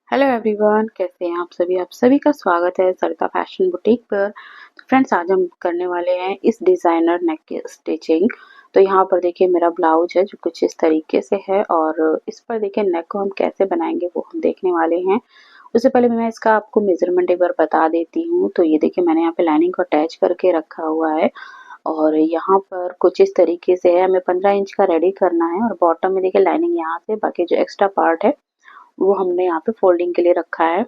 Hello everyone, कैसे हैं आप सभी का स्वागत है सरिता फैशन बुटीक पर। तो फ्रेंड्स, आज हम करने वाले हैं इस डिज़ाइनर नेक की स्टिचिंग। तो यहाँ पर देखिए मेरा ब्लाउज है जो कुछ इस तरीके से है और इस पर देखिए नेक को हम कैसे बनाएंगे वो हम देखने वाले हैं। उससे पहले मैं इसका आपको मेजरमेंट एक बार बता देती हूँ। तो ये देखिए मैंने यहाँ पे लाइनिंग को अटैच करके रखा हुआ है और यहाँ पर कुछ इस तरीके से है। हमें 15 इंच का रेडी करना है और बॉटम में देखिए लाइनिंग यहाँ से, बाकी जो एक्स्ट्रा पार्ट है वो हमने यहाँ पे फोल्डिंग के लिए रखा है।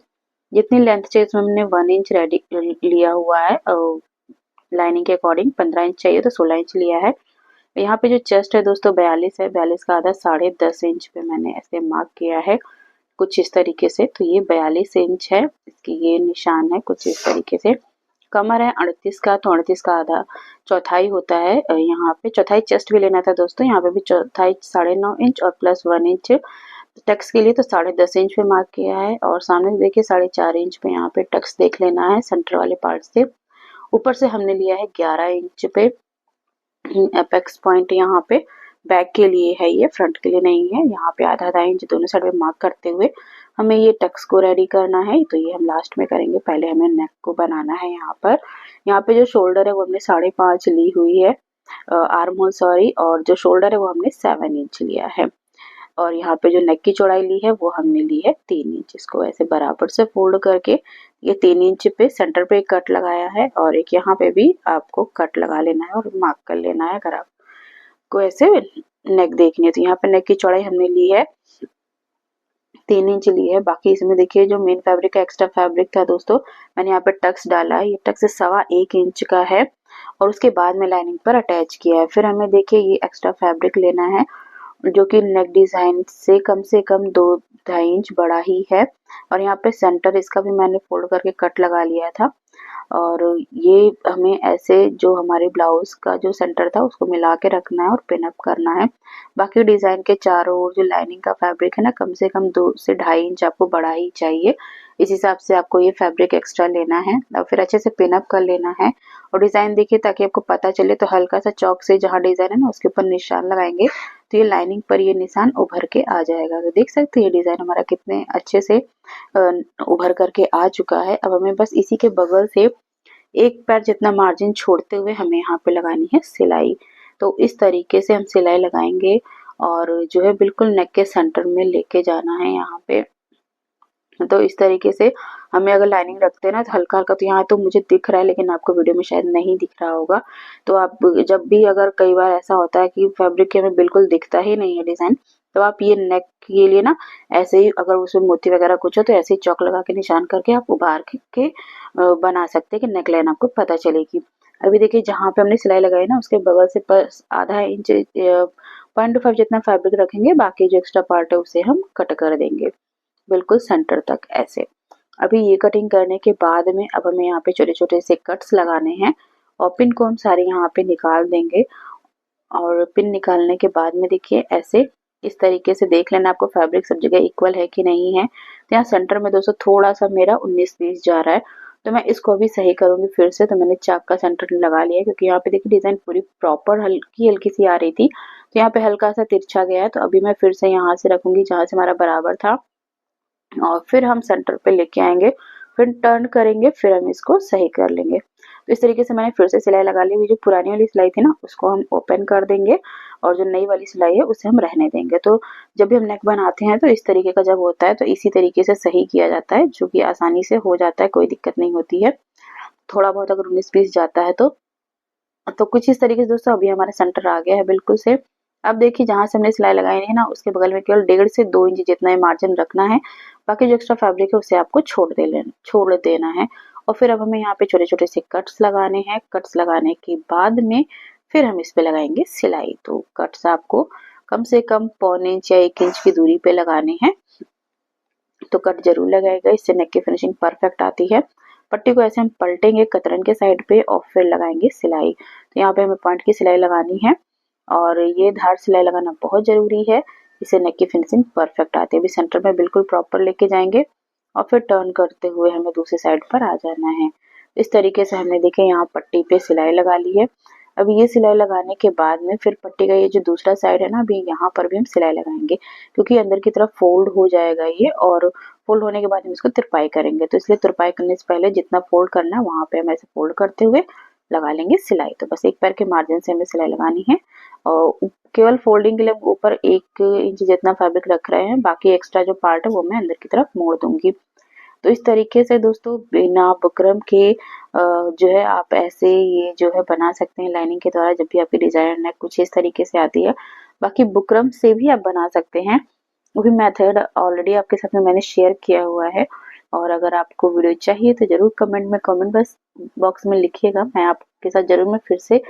जितनी लेंथ चाहिए इसमें हमने 1 इंच रेडी लिया हुआ है। लाइनिंग के अकॉर्डिंग 15 इंच चाहिए तो 16 इंच लिया है। यहाँ पे जो चेस्ट है दोस्तों 42 है, 42 का आधा 10.5 इंच पे मैंने ऐसे मार्क किया है कुछ इस तरीके से। तो ये 42 इंच है, इसकी ये निशान है कुछ इस तरीके से। कमर है 38 का, तो 38 का आधा चौथाई होता है। यहाँ पे चौथाई चेस्ट भी लेना था दोस्तों, यहाँ पे भी चौथाई 9.5 इंच और प्लस 1 इंच टक्स के लिए तो 10.5 इंच पे मार्क किया है। और सामने से देखिए 4.5 इंच पे यहाँ पे टक्स देख लेना है सेंटर वाले पार्ट से। ऊपर से हमने लिया है 11 इंच पे एपेक्स पॉइंट। यहाँ पे बैक के लिए है, ये फ्रंट के लिए नहीं है। यहाँ पे आधा आधा इंच दोनों साइड में मार्क करते हुए हमें ये टक्स को रेडी करना है। तो ये हम लास्ट में करेंगे, पहले हमें नेक को बनाना है। यहाँ पे जो शोल्डर है वो हमने 5.5 ली हुई है, आर्म होल सॉरी, और जो शोल्डर है वो हमने 7 इंच लिया है। और यहाँ पे जो नेक की चौड़ाई ली है वो हमने ली है 3 इंच। इसको ऐसे बराबर से फोल्ड करके ये 3 इंच पे सेंटर पे एक कट लगाया है और एक यहाँ पे भी आपको कट लगा लेना है और मार्क कर लेना है अगर आपको ऐसे नेक देखनी है। तो यहाँ पे नेक की चौड़ाई हमने ली है 3 इंच ली है। बाकी इसमें देखिए जो मेन फैब्रिक का एक्स्ट्रा फैब्रिक था दोस्तों, मैंने यहाँ पे टक्स डाला है। ये टक्स 1.25 इंच का है और उसके बाद में लाइनिंग पर अटैच किया है। फिर हमें देखिए ये एक्स्ट्रा फैब्रिक लेना है जो कि नेक डिजाइन से कम 2-2.5 इंच बड़ा ही है। और यहाँ पे सेंटर इसका भी मैंने फोल्ड करके कट लगा लिया था। और ये हमें ऐसे जो हमारे ब्लाउज का जो सेंटर था उसको मिला के रखना है और पिन अप करना है। बाकी डिजाइन के चारों ओर जो लाइनिंग का फैब्रिक है ना, कम से कम 2 से 2.5 इंच आपको बड़ा ही चाहिए। इस हिसाब से आपको ये फैब्रिक एक्स्ट्रा लेना है और फिर अच्छे से पिन अप कर लेना है। और डिजाइन देखिए ताकि आपको पता चले, तो हल्का सा चौक से जहाँ डिजाइन है ना उसके ऊपर निशान लगाएंगे तो ये लाइनिंग पर ये निशान उभर के आ जाएगा। तो देख सकते हैं ये डिजाइन हमारा कितने अच्छे से उभर करके आ चुका है। अब हमें बस इसी के बगल से एक पैर जितना मार्जिन छोड़ते हुए हमें यहाँ पे लगानी है सिलाई। तो इस तरीके से हम सिलाई लगाएंगे और जो है बिल्कुल नेक के सेंटर में लेके जाना है यहाँ पे। तो इस तरीके से हमें अगर लाइनिंग रखते हैं ना तो हल्का हल्का, तो यहाँ तो मुझे दिख रहा है लेकिन आपको वीडियो में शायद नहीं दिख रहा होगा। तो आप जब भी, अगर कई बार ऐसा होता है कि फैब्रिक के हमें बिल्कुल दिखता ही नहीं है डिजाइन, तो आप ये नेक के लिए ना ऐसे ही, अगर उसमें मोती वगैरह कुछ हो तो ऐसे ही चौक लगा के निशान करके आप उभार के बना सकते हैं कि नेक लाइन आपको पता चलेगी। अभी देखिए जहाँ पे हमने सिलाई लगाई ना उसके बगल से आधा इंच 0.5 जितना फैब्रिक रखेंगे, बाकी जो एक्स्ट्रा पार्ट है उसे हम कट कर देंगे बिल्कुल सेंटर तक ऐसे। अभी ये कटिंग करने के बाद में अब हमें यहाँ पे छोटे छोटे से कट्स लगाने हैं और पिन को हम सारे यहाँ पे निकाल देंगे। और पिन निकालने के बाद में देखिए ऐसे इस तरीके से देख लेना आपको फैब्रिक सब जगह इक्वल है कि नहीं है। तो यहाँ सेंटर में दोस्तों थोड़ा सा मेरा 19-20 जा रहा है, तो मैं इसको अभी सही करूंगी फिर से। तो मैंने चाक का सेंटर लगा लिया है क्योंकि यहाँ पे देखिए डिजाइन पूरी प्रॉपर हल्की हल्की सी आ रही थी, तो यहाँ पे हल्का सा तिरछा गया है। तो अभी मैं फिर से यहाँ से रखूंगी जहाँ से हमारा बराबर था और फिर हम सेंटर पे लेके आएंगे, फिर टर्न करेंगे, फिर हम इसको सही कर लेंगे। तो इस तरीके से मैंने फिर से सिलाई लगा ली हुई। जो पुरानी वाली सिलाई थी ना उसको हम ओपन कर देंगे और जो नई वाली सिलाई है उसे हम रहने देंगे। तो जब भी हम नेक बनाते हैं तो इस तरीके का जब होता है तो इसी तरीके से सही किया जाता है, जो कि आसानी से हो जाता है, कोई दिक्कत नहीं होती है। थोड़ा बहुत अगर 19-20 जाता है तो कुछ इस तरीके से दोस्तों अभी हमारा सेंटर आ गया है बिल्कुल से। अब देखिए जहां से हमने सिलाई लगाई है ना उसके बगल में केवल 1.5 से 2 इंच जितना ही मार्जिन रखना है। बाकी जो एक्स्ट्रा फैब्रिक है उसे आपको छोड़ देना है। और फिर अब हमें यहाँ पे छोटे छोटे से कट्स लगाने हैं। कट्स लगाने के बाद में फिर हम इस पे लगाएंगे सिलाई। तो कट्स आपको कम से कम 1.25 इंच या 1 इंच की दूरी पे लगाने हैं। तो कट जरूर लगाएगा, इससे नेक की फिनिशिंग परफेक्ट आती है। पट्टी को ऐसे हम पलटेंगे कतरन के साइड पे और फिर लगाएंगे सिलाई। तो यहाँ पे हमें पॉइंट की सिलाई लगानी है और ये धार सिलाई लगाना बहुत जरूरी है, इससे नेक की फिनिशिंग परफेक्ट आती है। अभी सेंटर में बिल्कुल प्रॉपर लेके जाएंगे और फिर टर्न करते हुए हमें दूसरी साइड पर आ जाना है। इस तरीके से हमने देखे यहाँ पट्टी पे सिलाई लगा ली है। अब ये सिलाई लगाने के बाद में फिर पट्टी का ये जो दूसरा साइड है ना, अभी यहाँ पर भी हम सिलाई लगाएंगे क्योंकि अंदर की तरफ फोल्ड हो जाएगा ये। और फोल्ड होने के बाद हम इसको तुरपाई करेंगे। तो इसलिए तुरपाई करने से पहले जितना फोल्ड करना है वहाँ पे हम ऐसे फोल्ड करते हुए लगा लेंगे सिलाई। तो बस एक पैर के मार्जिन से हमें सिलाई लगानी है और केवल फोल्डिंग के लिए ऊपर 1 इंच जितना फैब्रिक रख रहे हैं, बाकी एक्स्ट्रा जो पार्ट है वो मैं अंदर की तरफ मोड़ दूंगी। तो इस तरीके से दोस्तों बिना बुकरम के जो है आप ऐसे ये जो है बना सकते हैं लाइनिंग के द्वारा, जब भी आपकी डिजाइनर नेक कुछ इस तरीके से आती है। बाकी बुकरम से भी आप बना सकते हैं, वो भी मेथड ऑलरेडी आपके साथ में मैंने शेयर किया हुआ है। और अगर आपको वीडियो चाहिए तो जरूर कमेंट बस बॉक्स में लिखिएगा, मैं आपके साथ जरूर मैं फिर से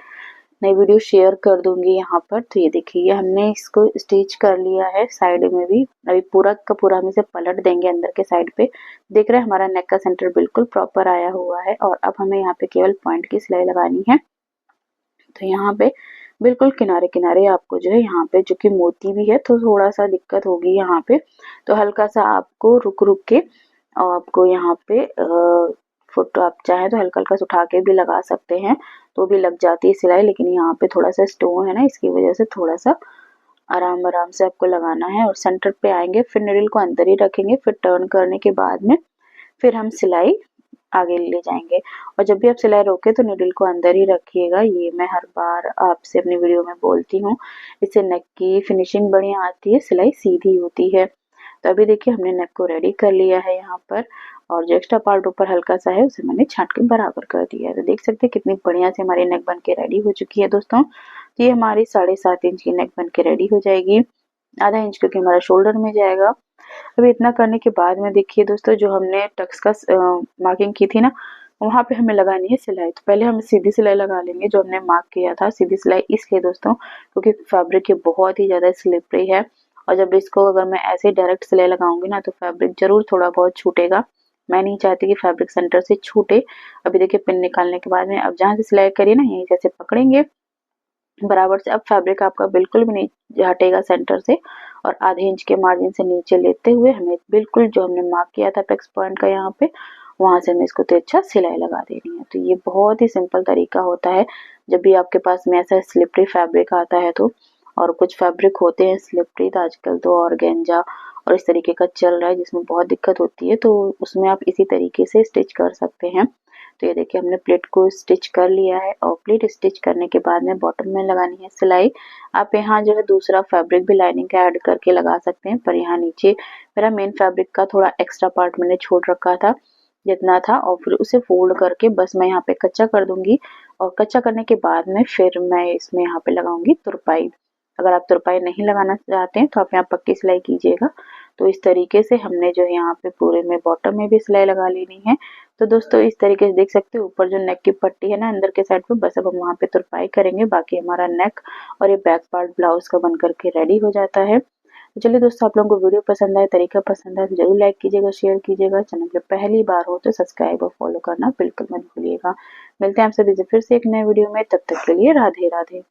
नई वीडियो शेयर कर दूंगी यहाँ पर। तो ये देखिए हमने इसको स्टिच कर लिया है साइड में भी। अभी पूरा का पूरा हम इसे पलट देंगे अंदर के साइड पे। देख रहे हैं हमारा नेक का सेंटर बिल्कुल प्रॉपर आया हुआ है और अब हमें यहाँ पे केवल पॉइंट की सिलाई लगानी है। तो यहाँ पे बिल्कुल किनारे किनारे आपको जो है यहाँ पे, जो कि मोती भी है तो थोड़ा सा दिक्कत होगी यहाँ पे, तो हल्का सा आपको रुक रुक के और आपको यहाँ पे फुट आप चाहे तो हल्का हल्का उठा के भी लगा सकते हैं, तो भी लग जाती है सिलाई। लेकिन यहाँ पे थोड़ा सा स्टोन है ना, इसकी वजह से थोड़ा सा आराम आराम से आपको लगाना है। और सेंटर पे आएंगे, फिर निडल को अंदर ही रखेंगे, फिर टर्न करने के बाद में फिर हम सिलाई आगे ले जाएंगे। और जब भी आप सिलाई रोके तो निडल को अंदर ही रखिएगा, ये मैं हर बार आपसे अपनी वीडियो में बोलती हूँ। इससे नेक की फिनिशिंग बढ़िया आती है, सिलाई सीधी होती है। तो अभी देखिए हमने नेक को रेडी कर लिया है यहाँ पर, और जो एक्स्ट्रा पार्ट ऊपर हल्का सा है उसे मैंने छांट के बराबर कर दिया है। तो देख सकते हैं कितनी बढ़िया से हमारी नेक बन के रेडी हो चुकी है दोस्तों। तो ये हमारी 7.5 इंच की नेक बन के रेडी हो जाएगी, आधा इंच क्योंकि हमारा शोल्डर में जाएगा। अभी इतना करने के बाद में देखिए दोस्तों, जो हमने टक्स का मार्किंग की थी ना, वहाँ पे हमें लगानी है सिलाई। तो पहले हम सीधी सिलाई लगा लेंगे जो हमने मार्क किया था। सीधी सिलाई इसलिए दोस्तों क्योंकि फैब्रिक ये बहुत ही ज़्यादा स्लिपरी है, और जब इसको अगर मैं ऐसे डायरेक्ट सिलाई लगाऊंगी ना तो फैब्रिक जरूर थोड़ा बहुत छूटेगा। मैं नहीं चाहती कि फैब्रिक सेंटर से छूटे। अभी देखिए पिन निकालने के बाद में अब जहाँ से सिलाई करिए ना, यहीं जैसे पकड़ेंगे बराबर से, अब फैब्रिक आपका बिल्कुल भी नहीं हटेगा सेंटर से। और आधे इंच के मार्जिन से नीचे लेते हुए हमें बिल्कुल जो हमने मार्क किया था अपेक्स पॉइंट का यहाँ पे, वहां से हमें इसको तिरछा सिलाई लगा देनी है। तो ये बहुत ही सिंपल तरीका होता है जब भी आपके पास में ऐसा स्लिपरी फैब्रिक आता है तो। और कुछ फैब्रिक होते हैं स्लिपरी, तो आजकल तो ऑर्गेन्जा और इस तरीके का चल रहा है जिसमें बहुत दिक्कत होती है, तो उसमें आप इसी तरीके से स्टिच कर सकते हैं। तो ये देखिए हमने प्लेट को स्टिच कर लिया है, और प्लेट स्टिच करने के बाद में बॉटम में लगानी है सिलाई। आप यहाँ जो है दूसरा फैब्रिक भी लाइनिंग का ऐड करके लगा सकते हैं, पर यहाँ नीचे मेरा मेन फैब्रिक का थोड़ा एक्स्ट्रा पार्ट मैंने छोड़ रखा था जितना था, और फिर उसे फोल्ड करके बस मैं यहाँ पे कच्चा कर दूंगी। और कच्चा करने के बाद में फिर मैं इसमें यहाँ पे लगाऊंगी तुरपाई। अगर आप तुरपाई नहीं लगाना चाहते हैं तो आप यहाँ पक्की सिलाई कीजिएगा। तो इस तरीके से हमने जो है यहाँ पे पूरे में बॉटम में भी सिलाई लगा लेनी है। तो दोस्तों इस तरीके से देख सकते हो ऊपर जो नेक की पट्टी है ना अंदर के साइड पे, बस अब हम वहाँ पे तुरपाई करेंगे, बाकी हमारा नेक और ये बैक पार्ट ब्लाउज का बन करके रेडी हो जाता है। तो चलिए दोस्तों, आप लोगों को वीडियो पसंद आए, तरीका पसंद आए तो जरूर लाइक कीजिएगा, शेयर कीजिएगा। चैनल पे पहली बार हो तो सब्सक्राइब और फॉलो करना बिल्कुल मत भूलिएगा। मिलते हैं आपसे फिर से एक नए वीडियो में, तब तक के लिए राधे राधे।